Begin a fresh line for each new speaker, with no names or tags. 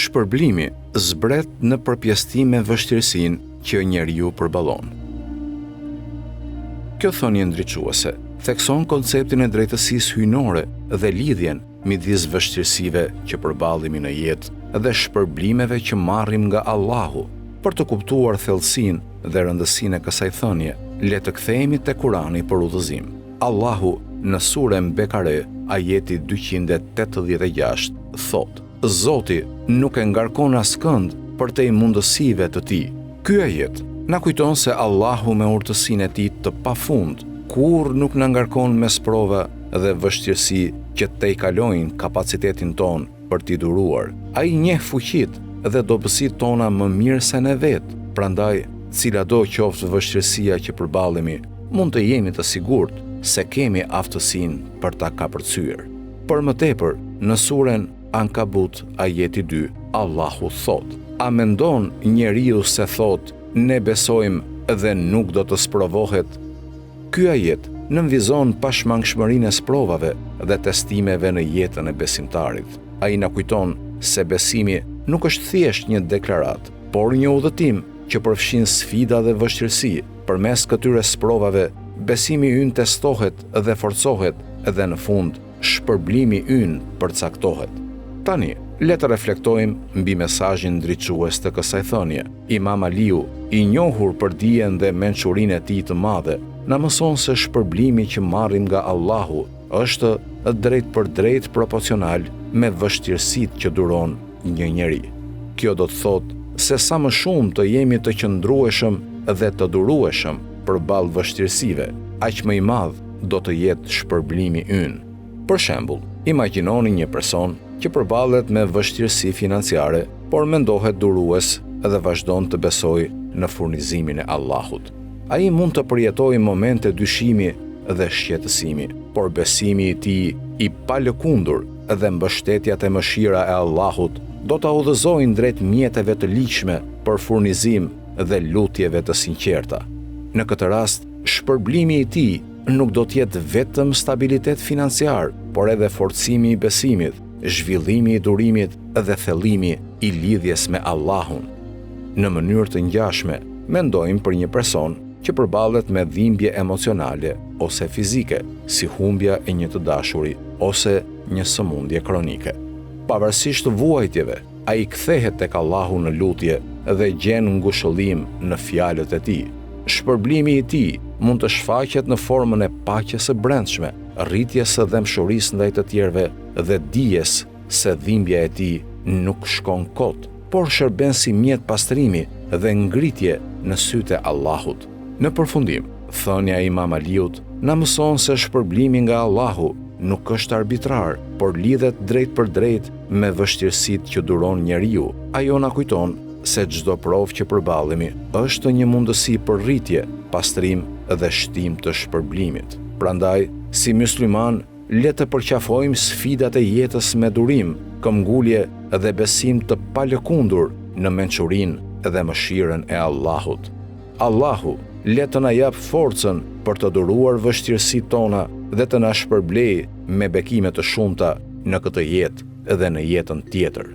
Shpërblimi zbret në përpjestim me vështirësinë që njeriu përballon. Kjo thënie ndriçuese thekson konceptin e drejtësisë hyjnore dhe lidhjen midis vështirësive që përballemi në jetë dhe shpërblimeve që marrim nga Allahu. Për të kuptuar thellësinë dhe rëndësinë e kësaj thënie, le të kthehemi te Kurani për udhëzim. Allahu në surën Bekare, ajeti 286, thotë: Zoti nuk e ngarkon askënd për te mundësive të tij. Ky ajet na kujton se Allahu me urtësinë e tij të pafund kurrë nuk na ngarkon mes prova dhe vështirësi që te kalojnë kapacitetin ton për t'i duruar. Ai njeh fuqitë dhe dobësitë tona më mirë se ne vetë. Prandaj, cilado qoftë vështirësia që përballemi, mund të jemi të sigurt se kemi aftësinë për ta kapërcyer. Për më tepër, në surën Ankabut, ajeti 2, Allahu thotë: A mendon njeriu se thotë, ne besojmë dhe nuk do të sprovohet? Ky ajet nënvizon pashmangshmërinë e sprovave dhe testimeve në jetën e besimtarit. Ai na kujton se besimi nuk është thjesht një deklarat, por një udhëtim që përfshin sfida dhe vështirësi. Përmes këtyre sprovave, besimi ynë testohet dhe forcohet dhe në fund shpërblimi ynë përcaktohet. Tani, le të reflektojmë mbi mesazhin ndriçues të kësaj thënie. Imam Aliu, i njohur për dijen dhe mençurinë e tij të madhe, na mëson se shpërblimi që marrim nga Allahu është drejt për drejt proporcional me vështirësitë që duron një njeri. Kjo do të thotë se sa më shumë të jemi të qëndrueshëm dhe të durueshëm përballë vështirësive, aq më i madh do të jetë shpërblimi ynë. Për shembull, imagjinoni një person që përballet me vështirësi financiare, por mendohet durues dhe vazhdon të besojë në furnizimin e Allahut. Ai mund të përjetojë momente dyshimi dhe shqetësimi, por besimi i tij i palëkundur dhe mbështetjat e mëshira e Allahut do ta udhëzojnë drejt mjeteve të ligjshme për furnizim dhe lutjeve të sinqerta. Në këtë rast, shpërblimi i tij nuk do të jetë vetëm stabilitet financiar, por edhe forcimi i besimit, zhvillimi i durimit dhe thellimi i lidhjes me Allahun. Në mënyrë të ngjashme, mendojmë për një person që përballet me dhimbje emocionale ose fizike, si humbja e një të dashuri ose një sëmundje kronike. Pavarësisht vuajtjeve, ai kthehet tek Allahu në lutje dhe gjen ngushëllim në fjalët e tij. Shpërblimi i tij mund të shfaqet në formën e paqes së brendshme, rritjes së dëmshurisë ndaj të tjerëve dhe dijes se dhimbja e tij nuk shkon kot, por shërben si mjet pastrimi dhe ngritje në sytë e Allahut. Në përfundim, thënia e Imam Aliut na mëson se shpërblimi nga Allahu nuk është arbitrar, por lidhet drejt për drejt me vështirësitë që duron njeriu. Ajo na kujton se çdo provë që përballemi është një mundësi për rritje, pastrim dhe shtim të shpërblimit. Prandaj, si musliman, le të përqafojmë sfidat e jetës me durim, këmbgulje dhe besim të palëkundur në mençurinë dhe mëshirën e Allahut. Allahu le të na jap forcën për të duruar vështirësitë tona dhe të na shpërblejë me bekime të shumta në këtë jetë dhe në jetën tjetër.